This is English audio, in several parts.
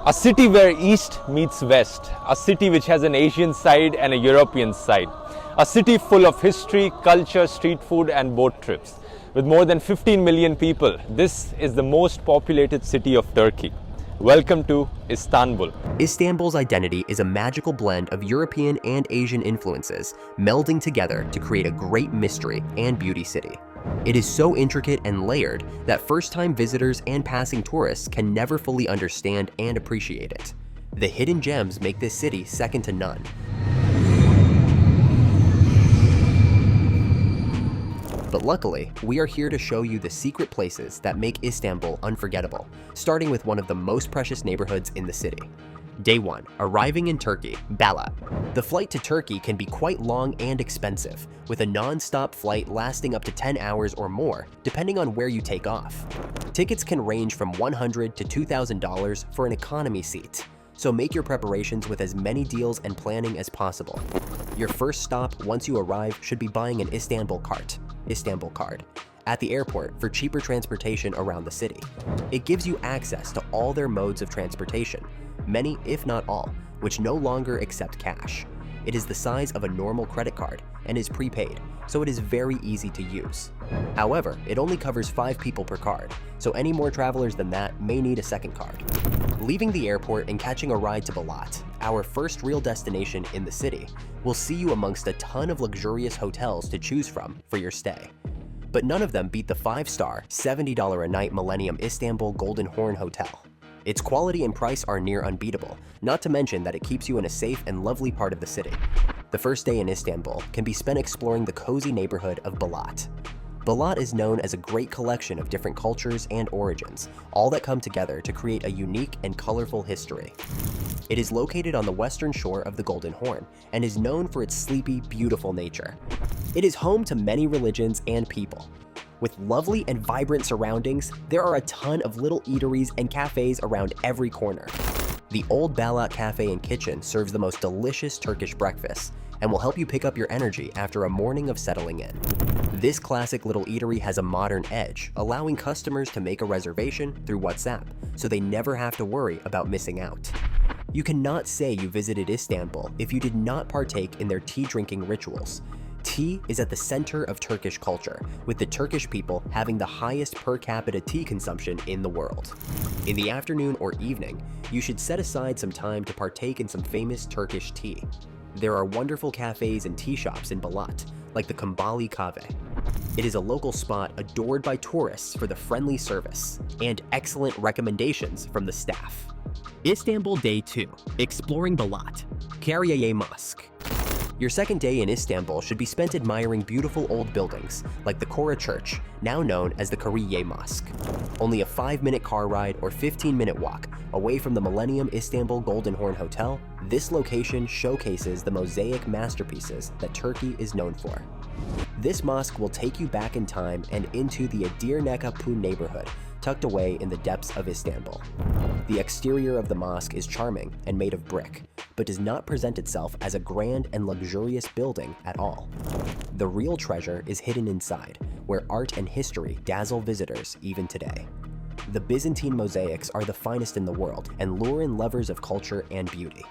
A city where East meets West, a city which has an Asian side and a European side, a city full of history, culture, street food and boat trips. With more than 15 million people, this is the most populated city of Turkey. Welcome to Istanbul. Istanbul's identity is a magical blend of European and Asian influences, melding together to create a great mystery and beauty city. It is so intricate and layered that first-time visitors and passing tourists can never fully understand and appreciate it. The hidden gems make this city second to none. But luckily, we are here to show you the secret places that make Istanbul unforgettable, starting with one of the most precious neighborhoods in the city. Day 1. Arriving in Turkey, Balat. The flight to Turkey can be quite long and expensive, with a non-stop flight lasting up to 10 hours or more, depending on where you take off. Tickets can range from $100 to $2,000 for an economy seat, so make your preparations with as many deals and planning as possible. Your first stop once you arrive should be buying an Istanbul card, at the airport for cheaper transportation around the city. It gives you access to all their modes of transportation, many if not all, which no longer accept cash. It is the size of a normal credit card and is prepaid, so it is very easy to use. However, it only covers 5 people per card, so any more travelers than that may need a second card. Leaving the airport and catching a ride to Balat, our first real destination in the city, will see you amongst a ton of luxurious hotels to choose from for your stay. But none of them beat the 5-star, $70 a night Millennium Istanbul Golden Horn Hotel. Its quality and price are near unbeatable, not to mention that it keeps you in a safe and lovely part of the city. The first day in Istanbul can be spent exploring the cozy neighborhood of Balat. Balat is known as a great collection of different cultures and origins, all that come together to create a unique and colorful history. It is located on the western shore of the Golden Horn and is known for its sleepy, beautiful nature. It is home to many religions and people. With lovely and vibrant surroundings, there are a ton of little eateries and cafes around every corner. The Old Balat Cafe and Kitchen serves the most delicious Turkish breakfast and will help you pick up your energy after a morning of settling in. This classic little eatery has a modern edge, allowing customers to make a reservation through WhatsApp, so they never have to worry about missing out. You cannot say you visited Istanbul if you did not partake in their tea drinking rituals. Tea is at the center of Turkish culture, with the Turkish people having the highest per capita tea consumption in the world. In the afternoon or evening, you should set aside some time to partake in some famous Turkish tea. There are wonderful cafes and tea shops in Balat, like the Kumbali Cafe. It is a local spot adored by tourists for the friendly service and excellent recommendations from the staff. Istanbul Day 2. Exploring Balat, Kariye Mosque. Your second day in Istanbul should be spent admiring beautiful old buildings, like the Kora Church, now known as the Kariye Mosque. Only a 5-minute car ride or 15-minute walk away from the Millennium Istanbul Golden Horn Hotel, this location showcases the mosaic masterpieces that Turkey is known for. This mosque will take you back in time and into the Edirne neighborhood, tucked away in the depths of Istanbul. The exterior of the mosque is charming and made of brick, but does not present itself as a grand and luxurious building at all. The real treasure is hidden inside, where art and history dazzle visitors even today. The Byzantine mosaics are the finest in the world and lure in lovers of culture and beauty.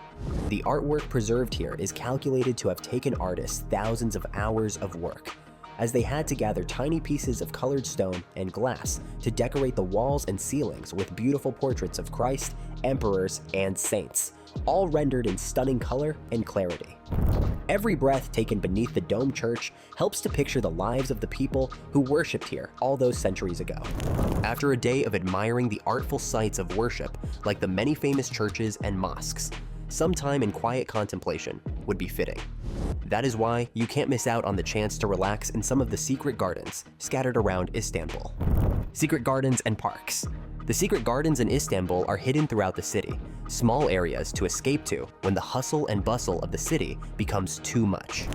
The artwork preserved here is calculated to have taken artists thousands of hours of work, as they had to gather tiny pieces of colored stone and glass to decorate the walls and ceilings with beautiful portraits of Christ, emperors, and saints, all rendered in stunning color and clarity. Every breath taken beneath the domed church helps to picture the lives of the people who worshipped here all those centuries ago. After a day of admiring the artful sights of worship, like the many famous churches and mosques, some time in quiet contemplation would be fitting. That is why you can't miss out on the chance to relax in some of the secret gardens scattered around Istanbul. Secret gardens and parks. The secret gardens in Istanbul are hidden throughout the city, small areas to escape to when the hustle and bustle of the city becomes too much.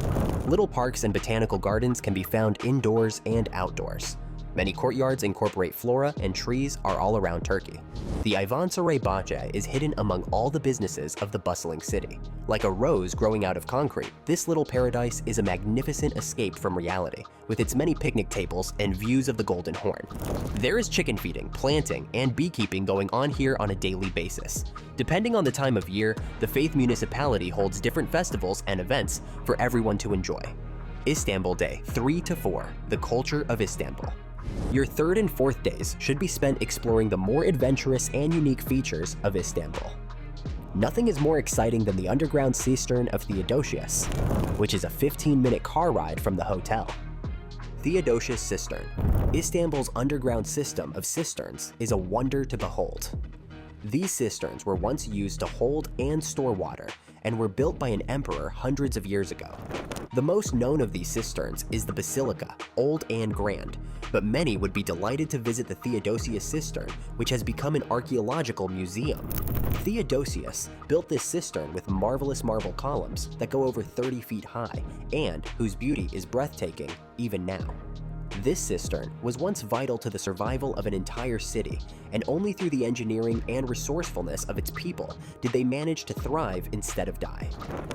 Little parks and botanical gardens can be found indoors and outdoors. Many courtyards incorporate flora and trees are all around Turkey. The Ayvansaray Bahçe is hidden among all the businesses of the bustling city. Like a rose growing out of concrete, this little paradise is a magnificent escape from reality, with its many picnic tables and views of the Golden Horn. There is chicken feeding, planting, and beekeeping going on here on a daily basis. Depending on the time of year, the Faith Municipality holds different festivals and events for everyone to enjoy. Istanbul Day 3 to 4, the culture of Istanbul. Your third and fourth days should be spent exploring the more adventurous and unique features of Istanbul. Nothing is more exciting than the underground cistern of Theodosius, which is a 15-minute car ride from the hotel. Theodosius Cistern. Istanbul's underground system of cisterns is a wonder to behold. These cisterns were once used to hold and store water and were built by an emperor hundreds of years ago. The most known of these cisterns is the Basilica, old and grand, but many would be delighted to visit the Theodosius cistern, which has become an archaeological museum. Theodosius built this cistern with marvelous marble columns that go over 30 feet high and whose beauty is breathtaking even now. This cistern was once vital to the survival of an entire city, and only through the engineering and resourcefulness of its people did they manage to thrive instead of die.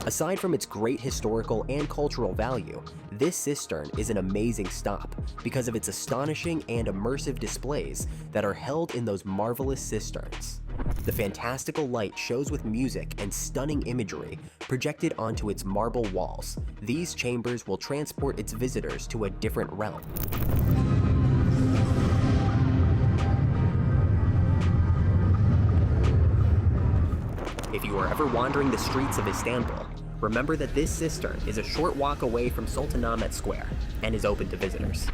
Aside from its great historical and cultural value, this cistern is an amazing stop because of its astonishing and immersive displays that are held in those marvelous cisterns. The fantastical light shows with music and stunning imagery projected onto its marble walls. These chambers will transport its visitors to a different realm. If you are ever wandering the streets of Istanbul, remember that this cistern is a short walk away from Sultanahmet Square and is open to visitors.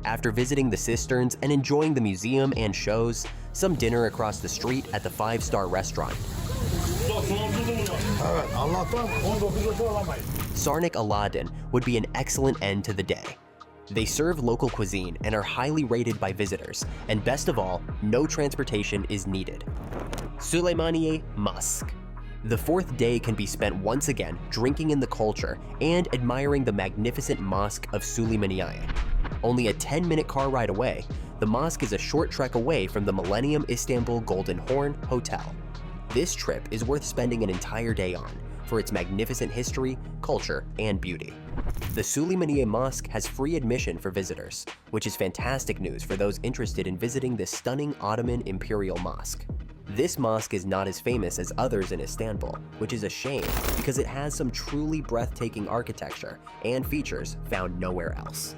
After visiting the cisterns and enjoying the museum and shows, some dinner across the street at the 5-star restaurant. Sarnik Aladdin would be an excellent end to the day. They serve local cuisine and are highly rated by visitors, and best of all, no transportation is needed. Süleymaniye Mosque. The fourth day can be spent once again drinking in the culture and admiring the magnificent Mosque of Süleymaniye. Only a 10-minute car ride away, the mosque is a short trek away from the Millennium Istanbul Golden Horn Hotel. This trip is worth spending an entire day on for its magnificent history, culture, and beauty. The Süleymaniye Mosque has free admission for visitors, which is fantastic news for those interested in visiting this stunning Ottoman imperial mosque. This mosque is not as famous as others in Istanbul, which is a shame because it has some truly breathtaking architecture and features found nowhere else.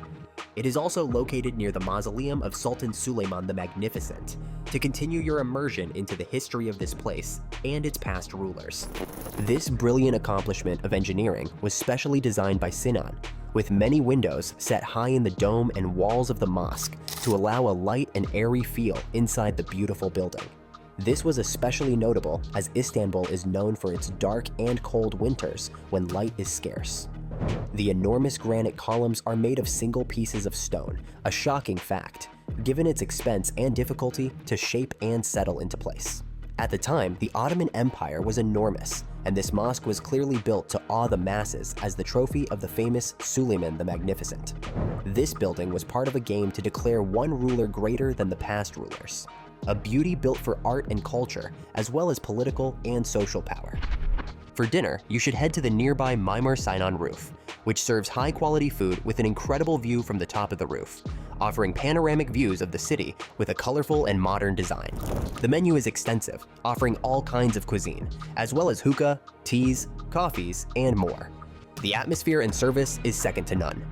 It is also located near the mausoleum of Sultan Suleiman the Magnificent, to continue your immersion into the history of this place and its past rulers. This brilliant accomplishment of engineering was specially designed by Sinan, with many windows set high in the dome and walls of the mosque to allow a light and airy feel inside the beautiful building. This was especially notable as Istanbul is known for its dark and cold winters when light is scarce. The enormous granite columns are made of single pieces of stone, a shocking fact, given its expense and difficulty to shape and settle into place. At the time, the Ottoman Empire was enormous, and this mosque was clearly built to awe the masses as the trophy of the famous Suleiman the Magnificent. This building was part of a game to declare one ruler greater than the past rulers, a beauty built for art and culture, as well as political and social power. For dinner, you should head to the nearby Mimar Sinan roof, which serves high-quality food with an incredible view from the top of the roof, offering panoramic views of the city with a colorful and modern design. The menu is extensive, offering all kinds of cuisine, as well as hookah, teas, coffees, and more. The atmosphere and service is second to none.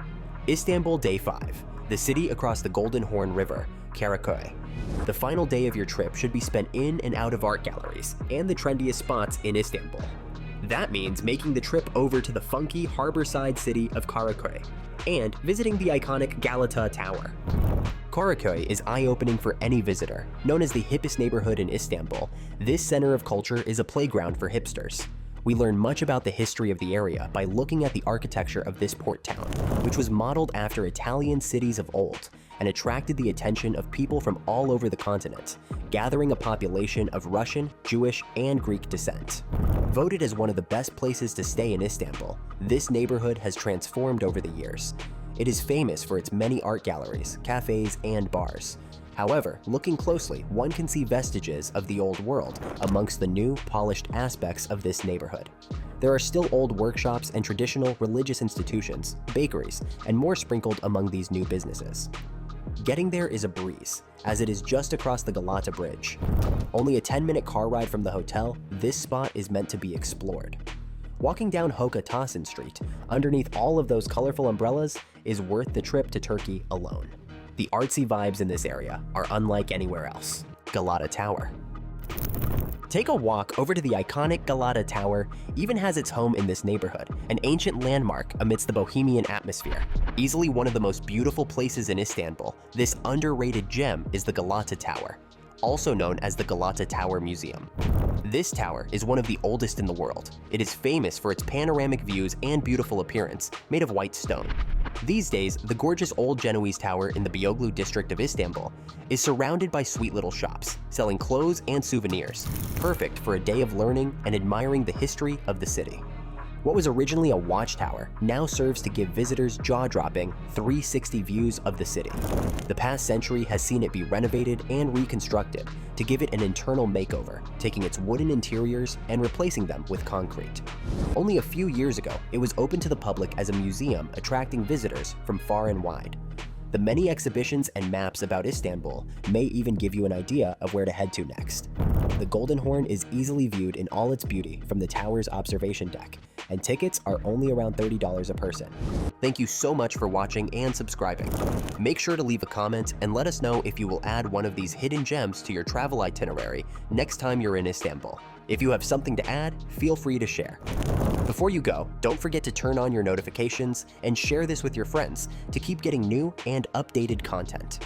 Istanbul Day 5, the city across the Golden Horn River, Karaköy. The final day of your trip should be spent in and out of art galleries and the trendiest spots in Istanbul. That means making the trip over to the funky harborside city of Karaköy and visiting the iconic Galata Tower. Karaköy is eye-opening for any visitor. Known as the hippest neighborhood in Istanbul, this center of culture is a playground for hipsters. We learn much about the history of the area by looking at the architecture of this port town, which was modeled after Italian cities of old and attracted the attention of people from all over the continent, gathering a population of Russian, Jewish, and Greek descent. Voted as one of the best places to stay in Istanbul, this neighborhood has transformed over the years. It is famous for its many art galleries, cafes, and bars. However, looking closely, one can see vestiges of the old world amongst the new, polished aspects of this neighborhood. There are still old workshops and traditional religious institutions, bakeries, and more sprinkled among these new businesses. Getting there is a breeze, as it is just across the Galata Bridge. Only a 10-minute car ride from the hotel, this spot is meant to be explored. Walking down Hoca Tahsin Street, underneath all of those colorful umbrellas, is worth the trip to Turkey alone. The artsy vibes in this area are unlike anywhere else. Galata Tower. Take a walk over to the iconic Galata Tower even has its home in this neighborhood, an ancient landmark amidst the bohemian atmosphere. Easily one of the most beautiful places in Istanbul, this underrated gem is the Galata Tower, also known as the Galata Tower Museum. This tower is one of the oldest in the world. It is famous for its panoramic views and beautiful appearance, made of white stone. These days, the gorgeous old Genoese tower in the Beyoğlu district of Istanbul is surrounded by sweet little shops, selling clothes and souvenirs, perfect for a day of learning and admiring the history of the city. What was originally a watchtower now serves to give visitors jaw-dropping 360 views of the city. The past century has seen it be renovated and reconstructed to give it an internal makeover, taking its wooden interiors and replacing them with concrete. Only a few years ago, it was open to the public as a museum attracting visitors from far and wide. The many exhibitions and maps about Istanbul may even give you an idea of where to head to next. The Golden Horn is easily viewed in all its beauty from the tower's observation deck, and tickets are only around $30 a person. Thank you so much for watching and subscribing. Make sure to leave a comment and let us know if you will add one of these hidden gems to your travel itinerary next time you're in Istanbul. If you have something to add, feel free to share. Before you go, don't forget to turn on your notifications and share this with your friends to keep getting new and updated content.